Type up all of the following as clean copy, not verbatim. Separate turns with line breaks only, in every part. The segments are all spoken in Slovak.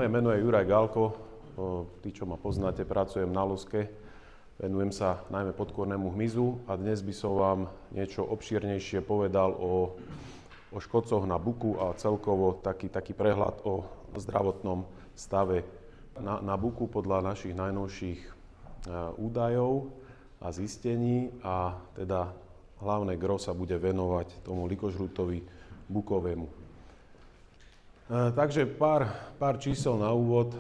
Moje meno je Juraj Galko. Tí, čo ma poznáte, pracujem na loske. Venujem sa najmä podkornému hmyzu a dnes by som vám niečo obšírnejšie povedal o škodcoch na buku a celkovo taký prehľad o zdravotnom stave na buku podľa našich najnovších údajov a zistení, a teda hlavné gro sa bude venovať tomu likožrutovi bukovému. Takže pár čísel na úvod.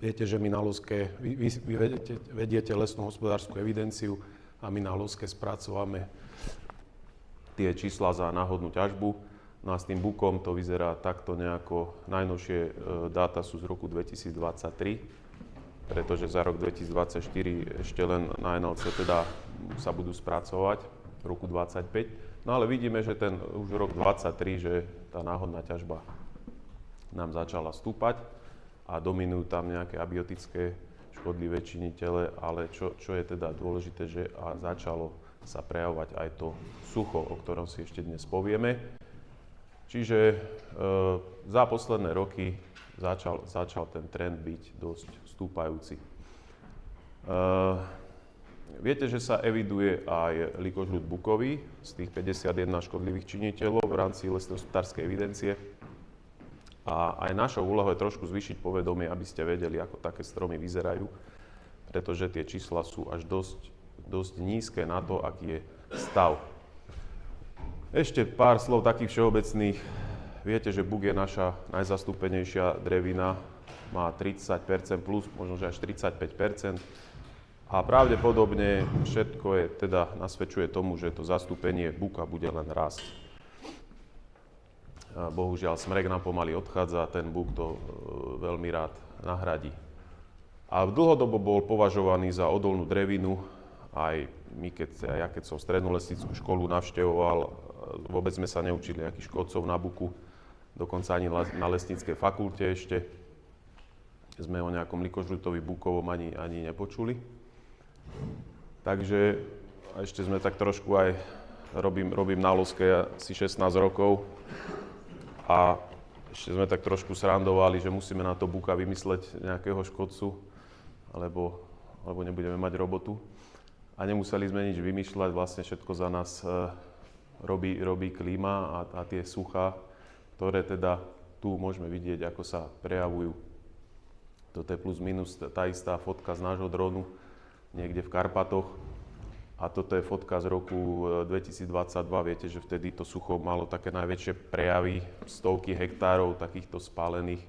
Viete, že my na loske, vy vediete lesnú hospodárskú evidenciu a my na loske spracovávame tie čísla za náhodnú ťažbu. No a s tým bukom to vyzerá takto nejako. Najnovšie dáta sú z roku 2023, pretože za rok 2024 ešte len na NLC teda sa budú spracovať v roku 2025. No ale vidíme, že ten už rok 2023, že tá náhodná ťažba nám začala stúpať a dominujú tam nejaké abiotické škodlivé činitele, ale čo je teda dôležité, že začalo sa prejavovať aj to sucho, o ktorom si ešte dnes povieme. Čiže za posledné roky začal ten trend byť dosť stúpajúci. Viete, že sa eviduje aj likožrut bukový z tých 51 škodlivých činiteľov v rámci lesnej hospodárskej evidencie. A aj našou úlohou je trošku zvýšiť povedomie, aby ste vedeli, ako také stromy vyzerajú, pretože tie čísla sú až dosť nízke na to, aký je stav. Ešte pár slov takých všeobecných. Viete, že buk je naša najzastúpenejšia drevina, má 30% plus, možno že až 35%. A pravdepodobne všetko teda nasvedčuje tomu, že to zastúpenie buka bude len rásť. Bohužiaľ, smrek nám pomaly odchádza, ten buk to veľmi rád nahradí. A dlhodobo bol považovaný za odolnú drevinu. Aj keď som strednú lesnickú školu navštevoval, vôbec sme sa neučili nejakých škodcov na buku. Dokonca ani na lesníckej fakulte ešte sme o nejakom likožrutovi bukovom ani nepočuli. Takže ešte sme tak trošku aj, robím na loske asi 16 rokov a ešte sme tak trošku srandovali, že musíme na to buka vymysleť nejakého škodcu, alebo nebudeme mať robotu. A nemuseli sme nič vymýšľať, vlastne všetko za nás robí klíma a tie suchá, ktoré teda tu môžeme vidieť, ako sa prejavujú. Toto je plus minus tá istá fotka z nášho dronu, niekde v Karpatoch. A toto je fotka z roku 2022. Viete, že vtedy to sucho malo také najväčšie prejavy. Stovky hektárov takýchto spálených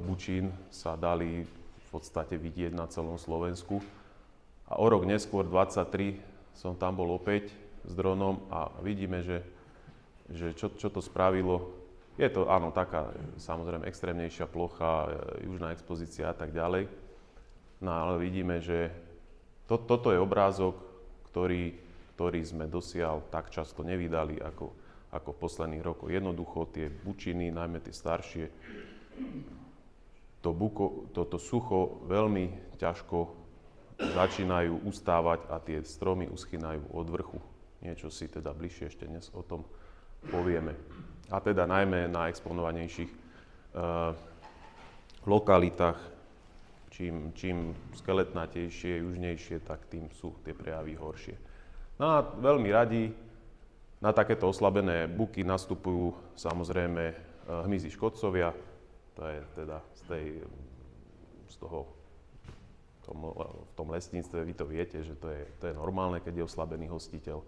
bučín sa dali v podstate vidieť na celom Slovensku. A o rok neskôr, 2023, som tam bol opäť s dronom a vidíme, že čo to spravilo. Je to, áno, taká samozrejme extrémnejšia plocha, južná expozícia a tak ďalej. No ale vidíme, že toto je obrázok, ktorý sme dosiaľ tak často nevydali ako v posledných rokoch. Jednoducho tie bučiny, najmä tie staršie, toto sucho veľmi ťažko začínajú ustávať a tie stromy uschynajú od vrchu. Niečo si teda bližšie ešte dnes o tom povieme. A teda najmä na exponovanejších lokalitách. Čím skeletnatejšie, južnejšie, tak tým sú tie prejavy horšie. No a veľmi radi na takéto oslabené buky nastupujú samozrejme hmyzi škodcovia. To je teda v tom lesníctve, vy to viete, že to je normálne, keď je oslabený hostiteľ.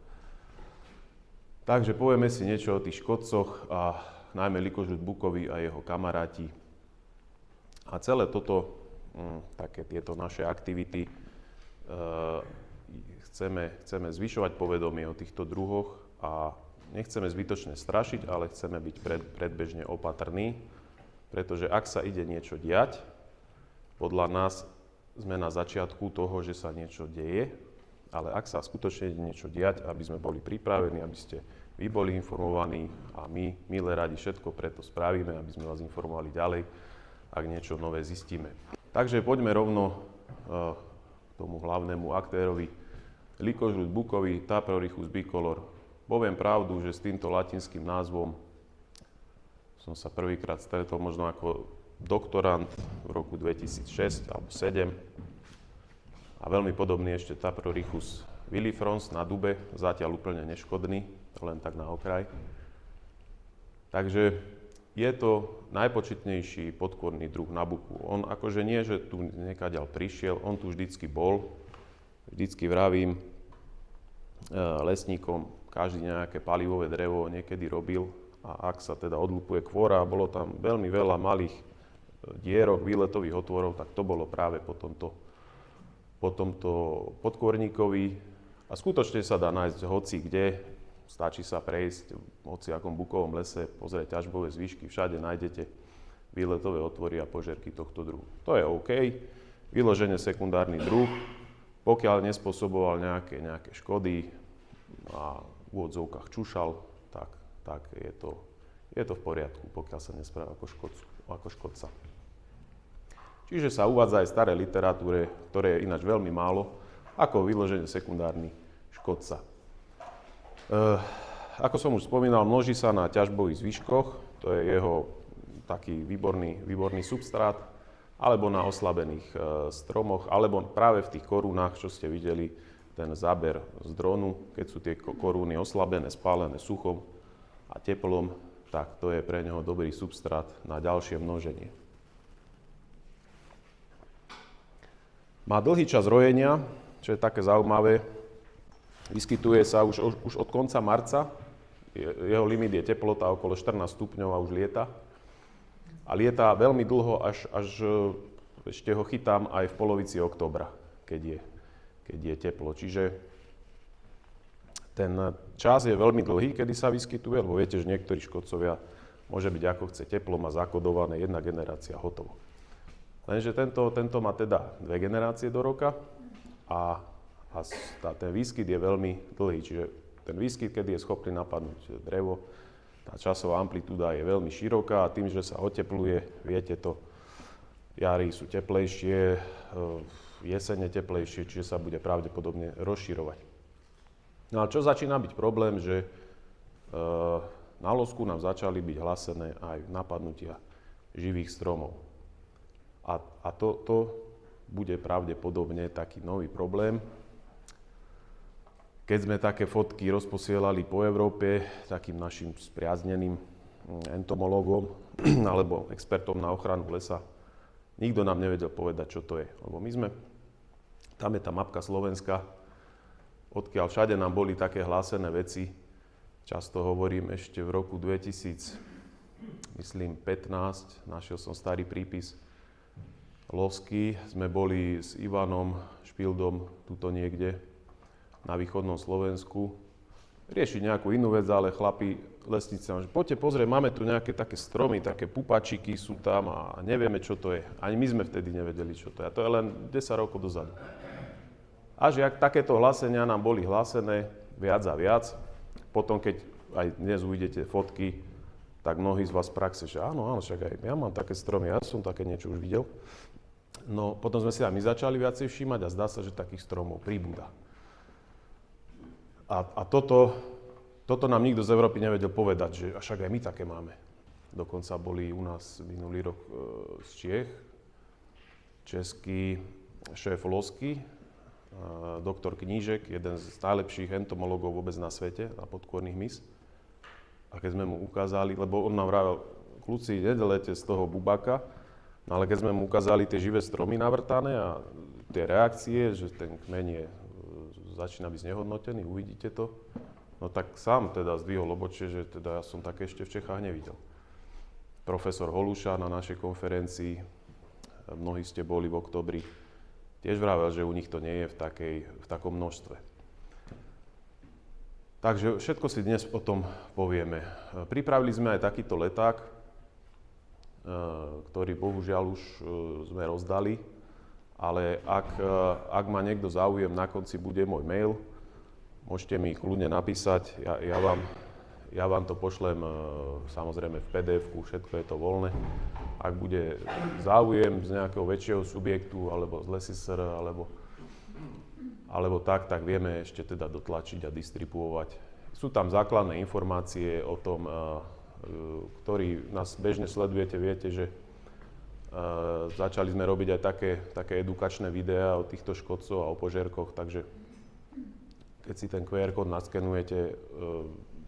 Takže povieme si niečo o tých škodcoch a najmä likožrut bukový a jeho kamaráti. A celé toto také tieto naše aktivity. Chceme zvyšovať povedomie o týchto druhoch a nechceme zbytočne strašiť, ale chceme byť predbežne opatrní, pretože ak sa ide niečo diať, podľa nás sme na začiatku toho, že sa niečo deje, ale ak sa skutočne ide niečo diať, aby sme boli pripravení, aby ste vy boli informovaní a my, milé radi, všetko preto spravíme, aby sme vás informovali ďalej, ak niečo nové zistíme. Takže poďme rovno k tomu hlavnému aktérovi. Likožrut bukový, Taprorichus bicolor. Poviem pravdu, že s týmto latinským názvom som sa prvýkrát stretol možno ako doktorant v roku 2006 alebo 2007. A veľmi podobný ešte Taprorichus vilifrons na dube, zatiaľ úplne neškodný, len tak na okraj. Takže je to najpočetnejší podkorný druh nabuku. On akože nie, že tu niekaďaľ prišiel, on tu vždycky bol. Vždycky vravím lesníkom, každý nejaké palivové drevo niekedy robil a ak sa teda odlupuje kvora a bolo tam veľmi veľa malých dierok, výletových otvorov, tak to bolo práve po tomto podkôrníkovi. A skutočne sa dá nájsť hoci kde, stačí sa prejsť v hociakom bukovom lese, pozrieť ťažbové zvyšky, všade nájdete výletové otvory a požiarky tohto druhu. To je OK, vyložene sekundárny druh, pokiaľ nespôsoboval nejaké škody a v úvodzovkách čušal, tak je to v poriadku, pokiaľ sa nespráva ako škodca. Čiže sa uvádza aj v starej literatúre, ktoré je ináč veľmi málo, ako vyložene sekundárny škodca. Ako som už spomínal, množí sa na ťažbových zvyškoch, to je jeho taký výborný substrát, alebo na oslabených stromoch, alebo práve v tých korunách, čo ste videli, ten záber z dronu, keď sú tie korúny oslabené, spálené suchom a teplom, tak to je pre neho dobrý substrát na ďalšie množenie. Má dlhý čas rojenia, čo je také zaujímavé. Vyskytuje sa už od konca marca. Jeho limit je teplota okolo 14 stupňov a už lieta. A lieta veľmi dlho, až ešte ho chytám aj v polovici októbra, keď je teplo. Čiže ten čas je veľmi dlhý, kedy sa vyskytuje, lebo viete, že niektorí škodcovia môže byť ako chce teplo, má zakodované jedna generácia, hotovo. Lenže tento má teda 2 generácie do roka a ten výskyt je veľmi dlhý. Čiže ten výskyt, kedy je schopný napadnúť drevo, tá časová amplitúda je veľmi široká a tým, že sa otepluje, viete to, jary sú teplejšie, jesene teplejšie, čiže sa bude pravdepodobne rozširovať. No a čo začína byť problém, že na losku nám začali byť hlásené aj napadnutia živých stromov. A to bude pravdepodobne taký nový problém. Keď sme také fotky rozposielali po Európe takým našim spriazneným entomológom alebo expertom na ochranu lesa, nikto nám nevedel povedať, čo to je. Lebo tam je tá mapka Slovenska, odkiaľ všade nám boli také hlásené veci. Často hovorím ešte v roku 2015, našiel som starý prípis losky. Sme boli s Ivanom Špildom tuto niekde na východnom Slovensku riešiť nejakú inú vec, ale chlapi lesníci nám, že poďte pozrieť, máme tu nejaké také stromy, také pupačiky sú tam a nevieme, čo to je. Ani my sme vtedy nevedeli, čo to je. A to je len 10 rokov dozadu. Až jak takéto hlásenia nám boli hlásené viac a viac, potom keď aj dnes uvidíte fotky, tak mnohí z vás v praxe, že áno, však aj ja mám také stromy, ja som také niečo už videl. No potom sme si aj my začali viacej všímať a zdá sa, že takých stromov pribúda. A toto nám nikto z Európy nevedel povedať, že však aj my také máme. Dokonca boli u nás minulý rok z Čiech český šéf losky, doktor Knížek, jeden z najlepších entomológov vôbec na svete, na podkôrnych mys. A keď sme mu ukázali, lebo on nám vravel, kľúci, nedelete z toho bubaka, no ale keď sme mu ukázali tie živé stromy navrtané a tie reakcie, že ten kmeň začína byť znehodnotený, uvidíte to, no tak sám teda zdvihol obočie, že teda ja som také ešte v Čechách nevidel. Profesor Holuša na našej konferencii, mnohí ste boli v októbri, tiež vravel, že u nich to nie je v takom množstve. Takže všetko si dnes o tom povieme. Pripravili sme aj takýto leták, ktorý bohužiaľ už sme rozdali, ale ak má niekto záujem, na konci bude môj mail, môžete mi kľudne napísať, ja vám to pošlem samozrejme v PDF-ku, všetko je to voľné. Ak bude záujem z nejakého väčšieho subjektu, alebo z LesISR, alebo tak vieme ešte teda dotlačiť a distribuovať. Sú tam základné informácie o tom, ktorí nás bežne sledujete, viete, že začali sme robiť aj také edukačné videá o týchto škodcoch a o požiarkoch, takže keď si ten QR kód naskenujete,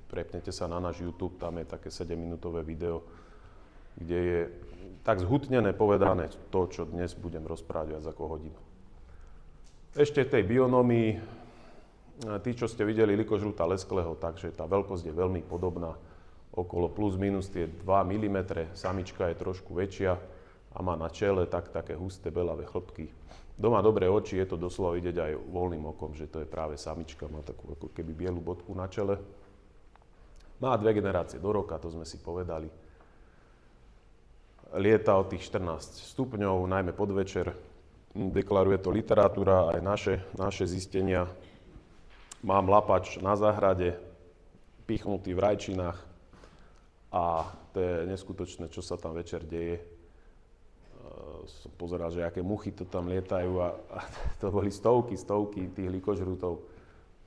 prepnete sa na náš YouTube, tam je také 7-minútové video, kde je tak zhutnené povedané to, čo dnes budem rozprávať viac ako hodinu. Ešte tej bionómii, tí, čo ste videli likožruta lesklého, takže tá veľkosť je veľmi podobná, okolo plus minus tie 2 mm, samička je trošku väčšia a má na čele také husté belavé chlpky. Kto má dobré oči, je to doslova vidieť aj voľným okom, že to je práve samička, má takú ako keby bielu bodku na čele. Má 2 generácie do roka, to sme si povedali. Lieta od tých 14 stupňov, najmä podvečer. Deklaruje to literatúra, aj naše zistenia. Mám lapač na záhrade, pichnutý v rajčinách a to je neskutočné, čo sa tam večer deje. Som pozeral, že aké muchy to tam lietajú a to boli stovky tých likožrutov.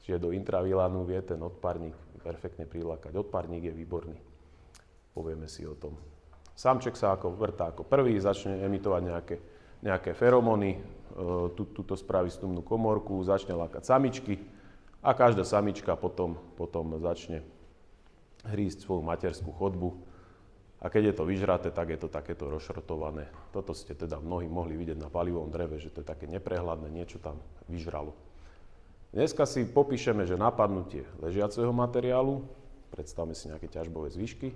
Čiže do intravilánu vie ten odparník perfektne prilákať. Odparník je výborný. Povieme si o tom. Samček sa vrtá ako prvý, začne emitovať nejaké feromóny, tuto spraví stumnú komórku, začne lákať samičky a každá samička potom začne hrísť svoju materskú chodbu. A keď je to vyžraté, tak je to takéto rozšrotované. Toto ste teda mnohí mohli vidieť na palivovom dreve, že to je také neprehľadné, niečo tam vyžralo. Dneska si popíšeme, že napadnutie ležiaceho materiálu, predstavme si nejaké ťažbové zvyšky,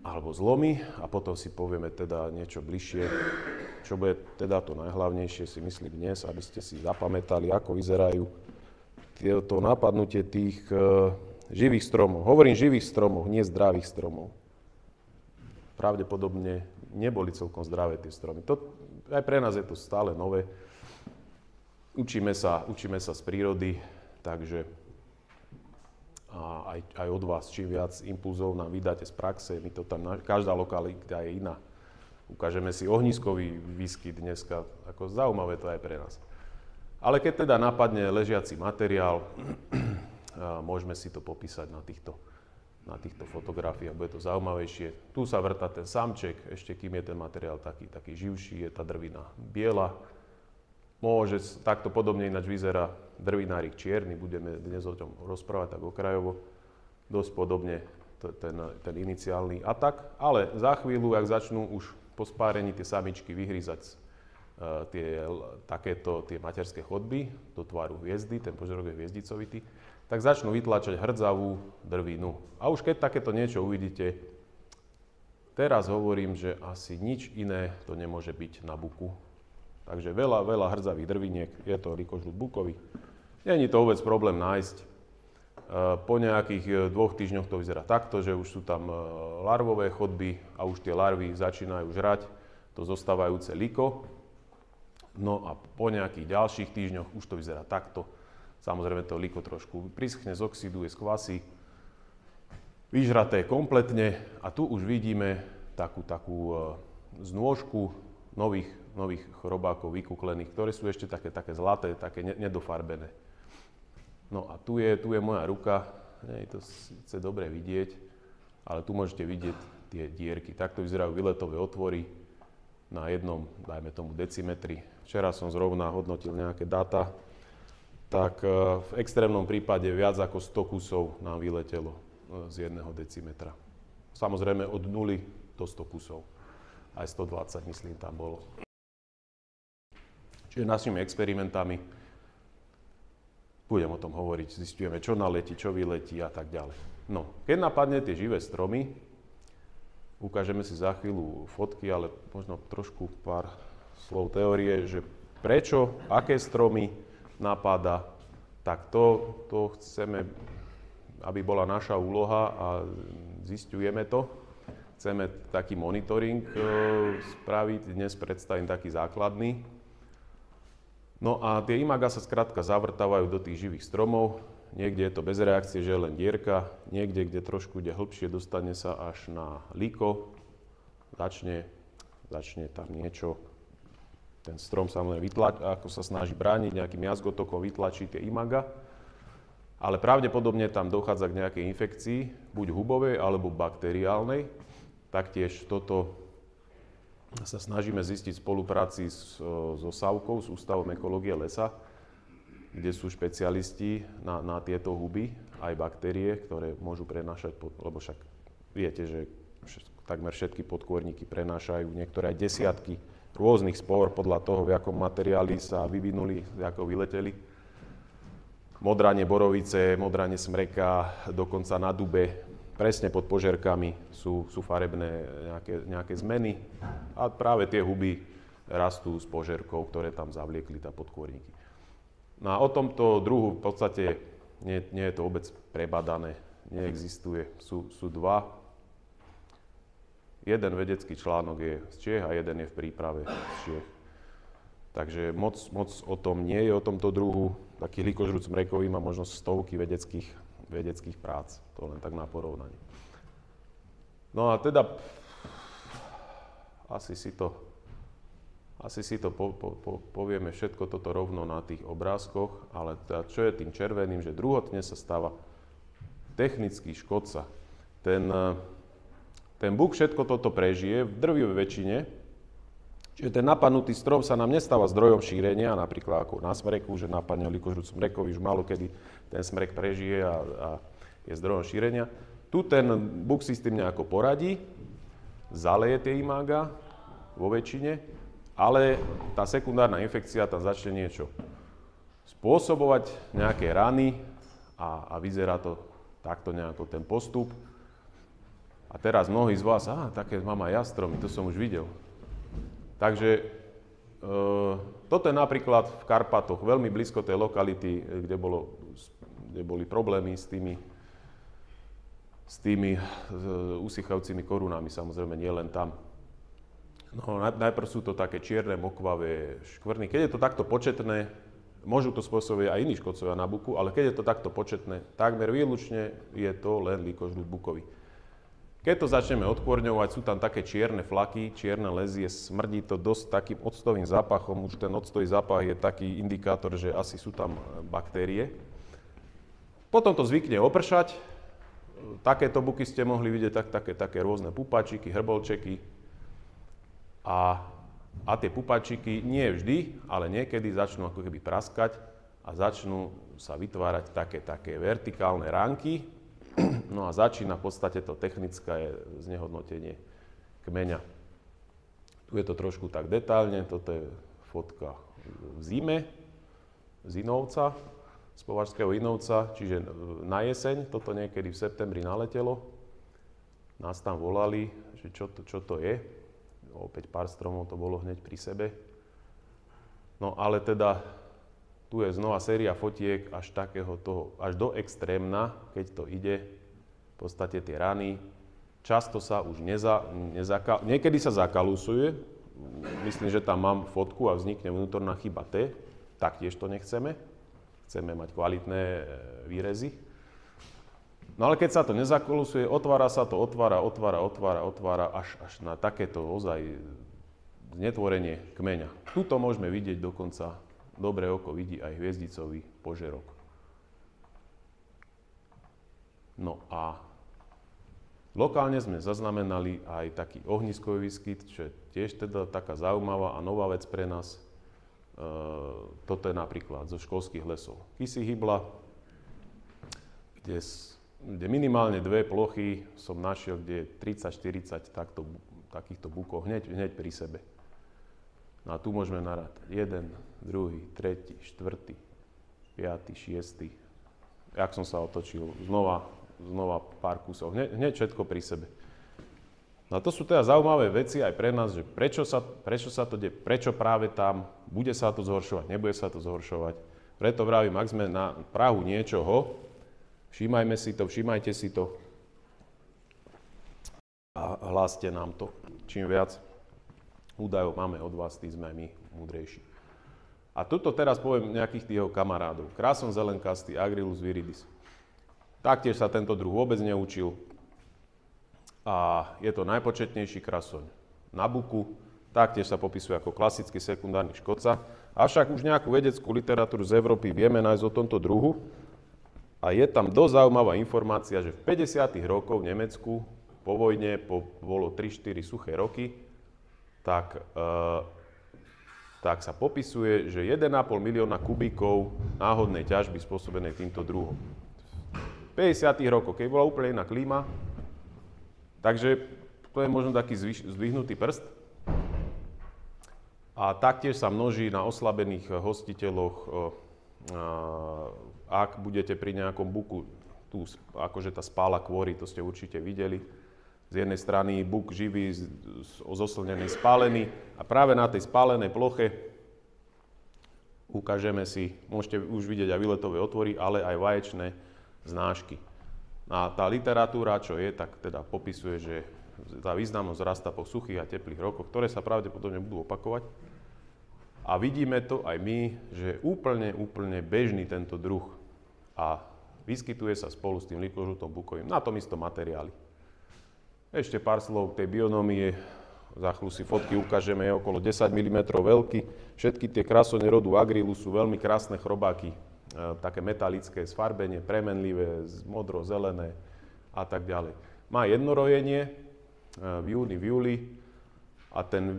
alebo zlomy a potom si povieme teda niečo bližšie, čo bude teda to najhlavnejšie, si myslím dnes, aby ste si zapamätali, ako vyzerajú to napadnutie tých živých stromov. Hovorím živých stromov, nie zdravých stromov. Pravdepodobne neboli celkom zdravé tie stromy. Aj pre nás je to stále nové. Učíme sa z prírody, takže aj od vás, čím viac impulzov nám vydáte z praxe, my to tam, každá lokalita je iná. Ukážeme si ohniskový výskyt dneska, ako zaujímavé to aj pre nás. Ale keď teda napadne ležiaci materiál, môžeme si to popísať na týchto fotografiách, bude to zaujímavejšie. Tu sa vrtá ten samček, ešte kým je ten materiál taký živší, je tá drvina biela. Môže, takto podobne ináč vyzerá drvinárik čierny, budeme dnes o tom rozprávať tak okrajovo, dosť podobne ten iniciálny atak, ale za chvíľu, ak začnú už po spárení tie samičky vyhrízať tie materské chodby do tvaru hviezdy, ten požiarok je hviezdicovitý, tak začnú vytlačať hrdzavú drvinu. A už keď takéto niečo uvidíte, teraz hovorím, že asi nič iné to nemôže byť na buku. Takže veľa hrdzavých drviniek, je to likožrut bukový. Není to vôbec problém nájsť. Po nejakých 2 týždňoch to vyzerá takto, že už sú tam larvové chodby a už tie larvy začínajú žrať to zostávajúce liko. No a po nejakých ďalších týždňoch už to vyzerá takto. Samozrejme to liko trošku prischne, zoxiduje, skvasí. Vyžraté kompletne a tu už vidíme takú znôžku nových chrobákov vykuklených, ktoré sú ešte také zlaté, také nedofarbené. No a tu je moja ruka, nie je to síce dobre vidieť, ale tu môžete vidieť tie dierky. Takto vyzerajú výletové otvory na jednom, dajme tomu, decimetri. Včera som zrovna hodnotil nejaké dáta, tak v extrémnom prípade viac ako 100 kusov nám vyletelo z 1 decimetra. Samozrejme od 0 do 100 kusov. Aj 120, myslím, tam bolo. Čiže našimi experimentami budem o tom hovoriť, zistujeme, čo naletí, čo vyletí a tak ďalej. No, keď napadne tie živé stromy, ukážeme si za chvíľu fotky, ale možno trošku pár slov teórie, že prečo, aké stromy napáda, tak to chceme, aby bola naša úloha a zisťujeme to. Chceme taký monitoring spraviť, dnes predstavím taký základný. No a tie imaga sa skrátka zavrtávajú do tých živých stromov. Niekde je to bez reakcie, že je len dierka. Niekde, kde trošku ide hlbšie, dostane sa až na liko. Začne tam niečo. Ten strom sa len ako sa snaží brániť, nejakým jazgotokom vytlačí tie imaga. ale pravdepodobne tam dochádza k nejakej infekcii, buď hubovej alebo bakteriálnej. Taktiež toto sa snažíme zistiť v spolupráci so SAUkou, s Ústavom ekológie lesa, kde sú špecialisti na tieto huby, aj baktérie, ktoré môžu prenášať, lebo však viete, že takmer všetky podkôrniky prenášajú niektoré aj desiatky rôznych spor podľa toho, v akom materiáli sa vyvinuli, ako vyleteli. Modranie borovice, modranie smreka, dokonca na dube, presne pod požiarkami sú farebné nejaké zmeny a práve tie huby rastú s požiarkou, ktoré tam zavliekli tá podkôrniky. No a o tomto druhu v podstate nie je to vôbec prebadané, neexistuje. Sú dva. Jeden vedecký článok je z Čiech a jeden je v príprave z Čiech. Takže moc o tom nie je, o tomto druhu. Taký lýkožrút smrekový má možno stovky vedeckých prác. To len tak na porovnanie. No a teda asi si to povieme všetko toto rovno na tých obrázkoch, ale teda, čo je tým červeným, že druhotne sa stáva technický škodca. Ten buk všetko toto prežije v drvivej väčšine, čiže ten napadnutý strom sa nám nestáva zdrojom šírenia, napríklad ako na smreku, že napadne lýkožrút smrekový, už málo kedy ten smrek prežije a je zdrojom šírenia. Tu ten buk si s tým nejako poradí, zaleje tie imága vo väčšine, ale tá sekundárna infekcia tam začne niečo spôsobovať, nejaké rany a vyzerá to takto nejako ten postup. A teraz mnohí z vás, také mám aj jastromy, to som už videl. Takže toto je napríklad v Karpatoch, veľmi blízko tej lokality, kde boli problémy s tými usychajúcimi korunami, samozrejme nie len tam. No, najprv sú to také čierne, mokvavé škvrny. Keď je to takto početné, môžu to spôsobiť aj iní škodcovia na buku, ale keď je to takto početné, takmer výlučne je to len lýkožrút bukový. Keď to začneme odkôrňovať, sú tam také čierne flaky, čierne lezie, smrdí to dosť takým octovým zápachom. Už ten octový zápach je taký indikátor, že asi sú tam baktérie. Potom to zvykne opršať. Takéto buky ste mohli vidieť, také rôzne pupačiky, hrbolčeky. A tie pupačiky nie vždy, ale niekedy začnú ako keby praskať a začnú sa vytvárať také vertikálne ránky. No a začína v podstate to technické znehodnotenie kmeňa. Tu je to trošku tak detailne, toto je fotka v zime z Inovca, z Považského Inovca, čiže na jeseň, toto niekedy v septembri naletelo. Nás tam volali, že čo to je. Opäť pár stromov to bolo hneď pri sebe. No ale teda tu je znova séria fotiek až takého toho, až do extrémna, keď to ide, v podstate tie rany. Často sa už niekedy sa zakalusuje, myslím, že tam mám fotku a vznikne vnútorná chyba T, taktiež to nechceme. Chceme mať kvalitné výrezy. No ale keď sa to nezakalusuje, otvára až na takéto ozaj znetvorenie kmeňa. Tuto môžeme vidieť dokonca, dobré oko vidí aj hviezdicový požerok. No a lokálne sme zaznamenali aj taký ohniskový výskyt, čo je tiež teda taká zaujímavá a nová vec pre nás. Toto je napríklad zo školských lesov Kysy Hybla, kde minimálne dve plochy som našiel, kde je 30-40 takýchto bukov hneď pri sebe. No a tu môžeme narátať 1, 2, 3, 4, 5, 6. Jak som sa otočil, znova pár kusov, hneď všetko pri sebe. No a to sú teda zaujímavé veci aj pre nás, že prečo sa to deje, prečo práve tam, bude sa to zhoršovať, nebude sa to zhoršovať. Preto vravím, ak sme na prahu niečoho, všímajte si to a hláste nám to. Čím viac údajov máme od vás, tým sme aj my múdrejší. A tuto teraz poviem nejakých tých jeho kamarádov. Kráson zelenkastý, Agrilus viridis. Taktiež sa tento druh vôbec neučil. A je to najpočetnejší krasoň na buku. Taktiež sa popisuje ako klasický sekundárny škodca. Avšak už nejakú vedeckú literatúru z Európy vieme nájsť o tomto druhu. A je tam dosť zaujímavá informácia, že v 50. rokoch v Nemecku po vojne, bolo 3-4 suché roky, tak sa popisuje, že 1,5 milióna kubíkov náhodnej ťažby spôsobenej týmto druhom. V 50. rokoch, keď bola úplne iná klíma, takže to je možno taký zdvihnutý prst. A taktiež sa množí na oslabených hostiteľoch, ak budete pri nejakom buku, tu akože tá spála kôry, to ste určite videli. Z jednej strany buk živý, zoslnený, spálený a práve na tej spálenej ploche ukážeme si, môžete už vidieť aj výletové otvory, ale aj vaječné znášky. A tá literatúra, čo je, tak teda popisuje, že tá významnosť rastá po suchých a teplých rokoch, ktoré sa pravdepodobne budú opakovať. A vidíme to aj my, že je úplne bežný tento druh a vyskytuje sa spolu s tým likožlutom bukovým na tom istom materiáli. Ešte pár slov k tej bionómie. Za chvíľu si fotky ukážeme, je okolo 10 mm veľký. Všetky tie krásone rodu Agrilus sú veľmi krásne chrobáky, také metalické sfarbenie, premenlivé, modro-zelené a tak ďalej. Má jednorojenie v júli a ten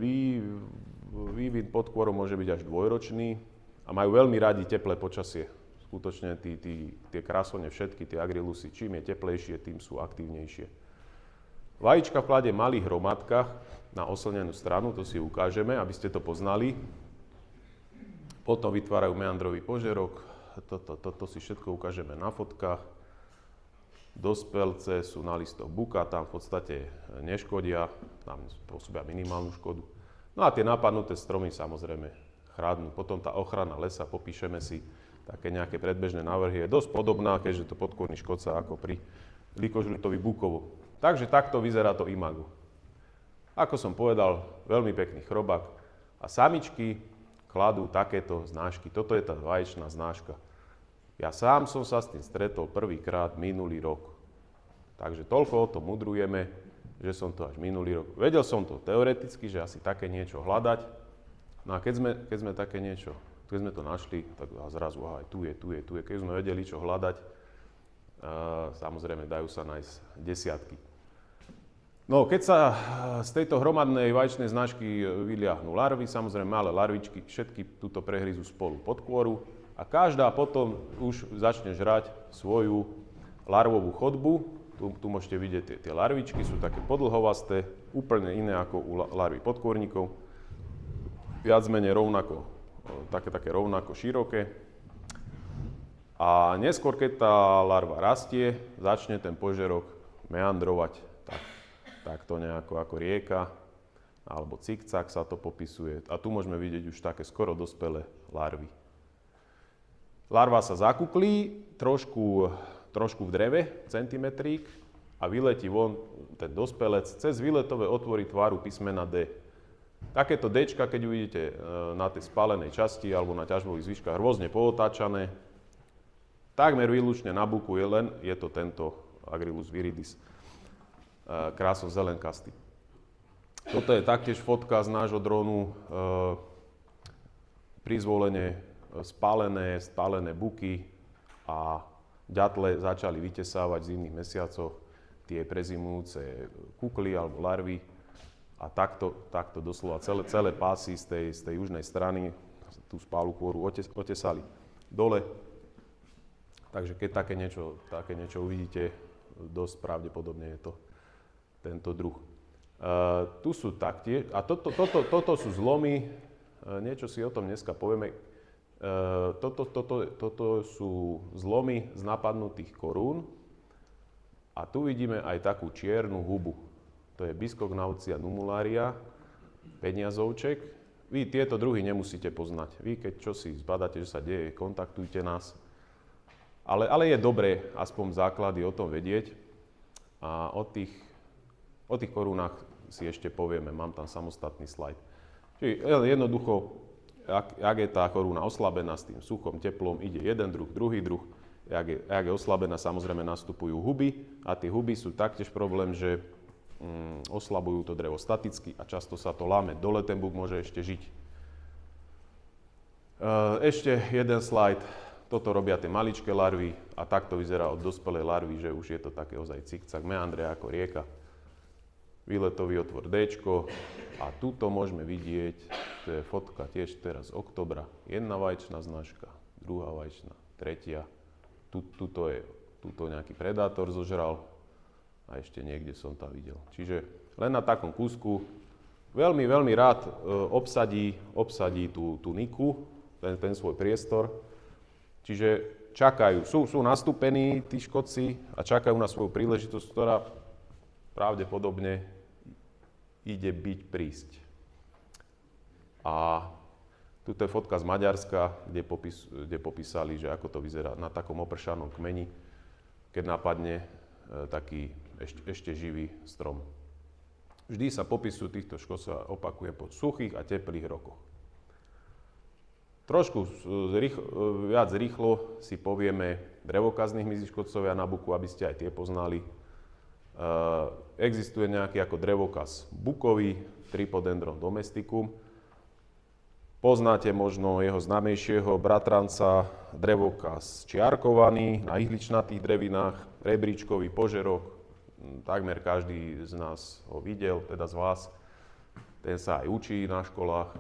vývin pod kôrom môže byť až dvojročný a majú veľmi radi teplé počasie. Skutočne tie krásone všetky, tie Agrilusy, čím je teplejšie, tým sú aktívnejšie. Vajíčka vkladie v malých hromadkách na oslnenú stranu, to si ukážeme, aby ste to poznali. Potom vytvárajú meandrový požerok, toto si všetko ukážeme na fotkách. Dospelce sú na listoch buka, tam v podstate neškodia, tam spôsobia minimálnu škodu. No a tie napadnuté stromy samozrejme chrádnu. Potom tá ochrana lesa, popíšeme si také nejaké predbežné návrhy, je dosť podobná, keďže to podkôrny škodca ako pri likožlutovi bukovu. Takže takto vyzerá to imago. Ako som povedal, veľmi pekný chrobák a samičky kladú takéto znášky. Toto je tá vaječná znáška. Ja sám som sa s tým stretol prvýkrát minulý rok. Takže toľko o tom mudrujeme, že som to až minulý rok. Vedel som to teoreticky, že asi také niečo hľadať. No a keď sme také niečo, keď sme to našli, tak zrazu, aha, tu je. Keď sme vedeli, čo hľadať, samozrejme dajú sa nájsť desiatky. No, keď sa z tejto hromadnej vaječnej znášky vyliahnú larvy, samozrejme malé larvičky, všetky túto prehryzú spolu pod kôru a každá potom už začne žrať svoju larvovú chodbu. Tu môžete vidieť tie larvičky, sú také podlhovasté, úplne iné ako u larvy podkôrnikov. Viac menej rovnako, také rovnako široké. A neskôr, keď tá larva rastie, začne ten požerok meandrovať takto nejako ako rieka, alebo cikcak sa to popisuje. A tu môžeme vidieť už také skoro dospelé larvy. Larva sa zakuklí trošku v dreve, centimetrík, a vyletí von ten dospelec cez výletové otvory tvaru písmena D. Takéto Dčka, keď uvidíte na tej spálenej časti alebo na ťažbových zvyškách rôzne pootáčané, takmer výlučne na buku je to tento Agrilus viridis, krásom zelenkastý. Toto je taktiež fotka z nášho drónu, prizvolene spálené buky a ďatle začali vytesávať v zimných mesiacoch tie prezimujúce kukly alebo larvy a takto doslova celé pásy z tej južnej strany tú spálu kôru otesali dole. Takže keď také niečo uvidíte, dosť pravdepodobne je to tento druh. Tu sú taktiež, a toto sú zlomy, niečo si o tom dneska povieme. Toto sú zlomy z napadnutých korún a tu vidíme aj takú čiernu hubu. To je Biscognathia numularia, peniazovček. Vy tieto druhy nemusíte poznať. Vy, keď čosi zbadáte, že sa deje, kontaktujte nás. Ale je dobré aspoň základy o tom vedieť. A o tých korunách si ešte povieme, mám tam samostatný slajd. Čiže jednoducho, ak je tá koruna oslabená s tým suchom, teplom, ide jeden druh, druhý druh. Jak je oslabená, samozrejme nastupujú huby a tie huby sú taktiež problém, že oslabujú to drevo staticky a často sa to láme dole, ten buk môže ešte žiť. Ešte jeden slajd. toto robia tie maličké larvy a takto vyzerá od dospelej larvy, že už je to také ozaj cikcak, meandre ako rieka. Výletový otvor Dčko a tuto môžeme vidieť, to je fotka tiež teraz z oktobra, jedna vaječná značka, druhá vaječná, tretia, tuto nejaký predátor zožral a ešte niekde som tam videl. Čiže len na takom kúsku veľmi, veľmi rád obsadí tú niku, ten svoj priestor. Čiže čakajú, sú nastúpení tí škodci a čakajú na svoju príležitosť, ktorá pravdepodobne ide prísť. A tuto je fotka z Maďarska, kde popísali, že ako to vyzerá na takom opršanom kmeni, keď napadne taký ešte živý strom. Vždy sa popisujú týchto škodcov, opakujem, po suchých a teplých rokoch. Trošku viac rýchlo si povieme drevokazných hmyziškodcovia na buku, aby ste aj tie poznali. Existuje nejaký ako drevokaz bukový, Tripodendron domesticum. Poznáte možno jeho známejšieho bratranca, drevokaz čiarkovaný na ihličnatých drevinách, rebríčkový požerok. Takmer každý z nás ho videl, teda z vás. Ten sa aj učí na školách.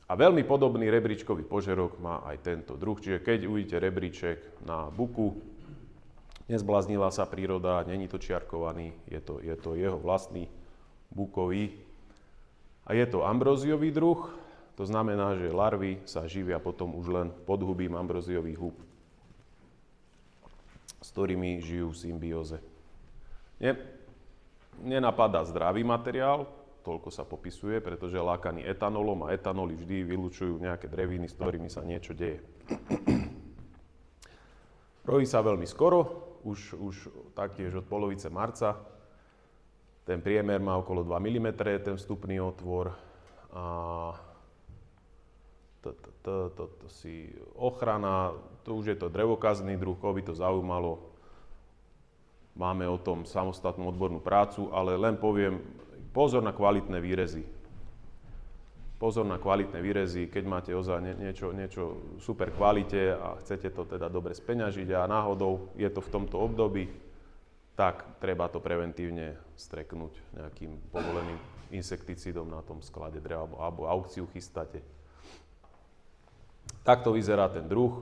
A veľmi podobný rebríčkový požerok má aj tento druh. Čiže keď uvidíte rebríček na buku, nezbláznila sa príroda, není to čiarkovaný, je to jeho vlastný bukový. A je to ambróziový druh, to znamená, že larvy sa živia potom už len podhubím ambróziových húb, s ktorými žijú v symbióze. Nenapadá zdravý materiál, toľko sa popisuje, pretože lákaný etanolom a etanoly vždy vylučujú nejaké dreviny, s ktorými sa niečo deje. Rojí sa veľmi skoro, už taktiež od polovice marca. Ten priemer má okolo 2 mm, ten vstupný otvor. A si ochrana, to už je to drevokazný druh, koho by to zaujímalo. Máme o tom samostatnú odbornú prácu, ale len poviem, pozor na kvalitné výrezy. Pozor na kvalitné výrezy, keď máte ozaj niečo super kvalite a chcete to teda dobre speňažiť a náhodou je to v tomto období, tak treba to preventívne streknúť nejakým povoleným insekticídom na tom sklade dreva alebo aukciu chystáte. Takto vyzerá ten druh.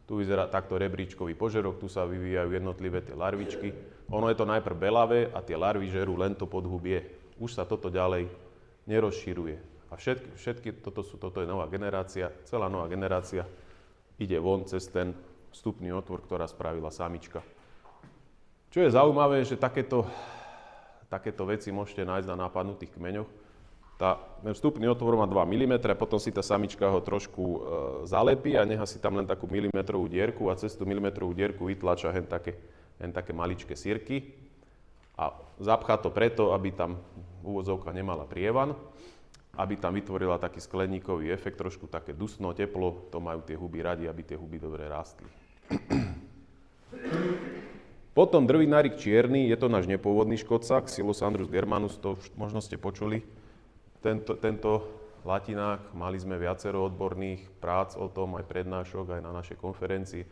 Tu vyzerá takto rebríčkový požerok, tu sa vyvíjajú jednotlivé tie larvičky. Ono je to najprv belavé a tie larvy žerú len to podhubie. Už sa toto ďalej nerozširuje. A toto je nová generácia, celá nová generácia ide von cez ten vstupný otvor, ktorá spravila samička. Čo je zaujímavé, že takéto veci môžete nájsť na napadnutých kmeňoch. Ten vstupný otvor má 2 mm, potom si tá samička ho trošku zalepí a nechá si tam len takú milimetrovú dierku a cez tú milimetrovú dierku vytlača hen také maličké sirky a zapchá to preto, aby tam úvodzovka nemala prievan, aby tam vytvorila taký skleníkový efekt, trošku také dusno, teplo, to majú tie huby radi, aby tie huby dobre rástli. Potom drvinárik čierny, je to náš nepôvodný škodca, Xylosandrus germanus, to možno ste počuli. Tento latinák, mali sme viacero odborných prác o tom, aj prednášok, aj na našej konferencii.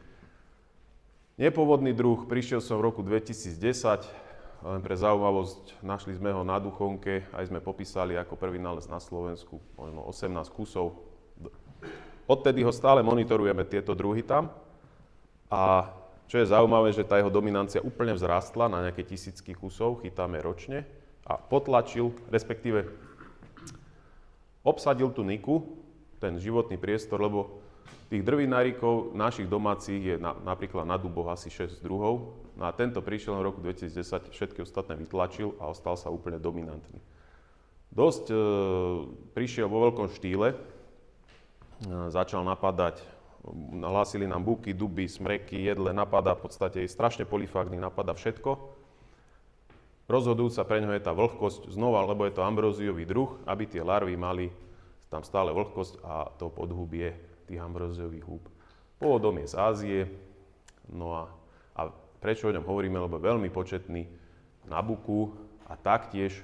Nepôvodný druh, prišiel som v roku 2010, len pre zaujímavosť, našli sme ho na Duchonke, aj sme popísali ako prvý nález na Slovensku, možno 18 kusov. Odtedy ho stále monitorujeme, tieto druhy tam. A čo je zaujímavé, že tá jeho dominancia úplne vzrástla na nejaké tisícky kusov, chytáme ročne a potlačil, respektíve obsadil tú niku, ten životný priestor, lebo tých drvinárikov našich domácich je napríklad na duboch asi 6 druhov. No a tento prišiel v roku 2010, všetky ostatné vytlačil a ostal sa úplne dominantný. Dosť prišiel vo veľkom štýle, začal napadať, hlásili nám buky, duby, smreky, jedle, napadá v podstate strašne polifágny, napadá všetko. Rozhodujúca pre ňoho je tá vlhkosť, znova, lebo je to ambróziový druh, aby tie larvy mali tam stále vlhkosť a to podhubie tých ambróziových húb. Pôvodom je z Ázie, no a prečo o ňom hovoríme, lebo je veľmi početný na buku a taktiež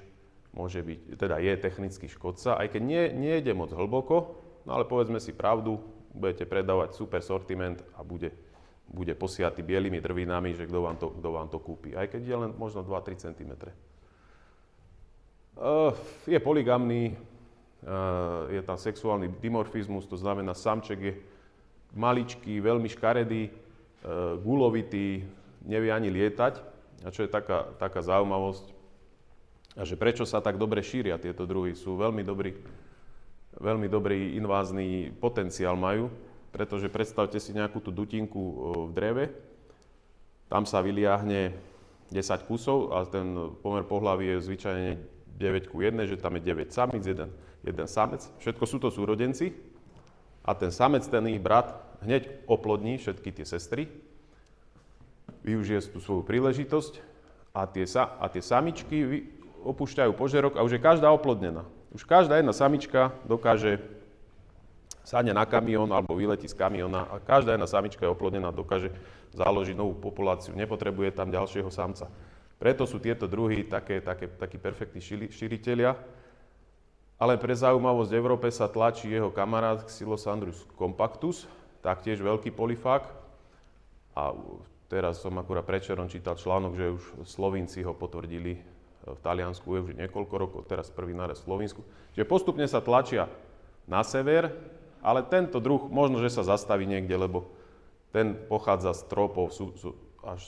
môže byť, teda je technický škodca, aj keď nie ide moc hlboko, no ale povedzme si pravdu, budete predávať super sortiment a bude posiatý bielými drvinami, že kto vám to kúpi. Aj keď je len možno 2-3 cm. Je poligamný, je tam sexuálny dimorfizmus, to znamená, samček je maličký, veľmi škaredý, guľovitý, nevie ani lietať. A čo je taká zaujímavosť, a že prečo sa tak dobre šíria tieto druhy, sú veľmi dobrý invázny potenciál majú, pretože predstavte si nejakú tú dutinku v dreve, tam sa vyliahne 10 kusov a ten pomer pohlaví je zvyčajne 9:1, že tam je 9 samic, jeden samec. Všetko sú to súrodenci a ten samec, ten ich brat, hneď oplodní všetky tie sestry, využije tú svoju príležitosť a tie samičky opúšťajú požerok a už je každá oplodnená. Už každá jedna samička dokáže sadne na kamión alebo vyletí z kamióna a každá jedna samička je oplodnená, dokáže založiť novú populáciu, nepotrebuje tam ďalšieho samca. Preto sú tieto druhy takí perfektní šíritelia. Ale pre zaujímavosť v Európe sa tlačí jeho kamarát Xylosandrus compactus, taktiež veľký polifák. A teraz som akurát predčerom čítal článok, že už Slovinci ho potvrdili v Taliansku, je už niekoľko rokov, teraz prvý náraz v Slovensku. Čiže postupne sa tlačia na sever, ale tento druh možno, že sa zastaví niekde, lebo ten pochádza z trópov až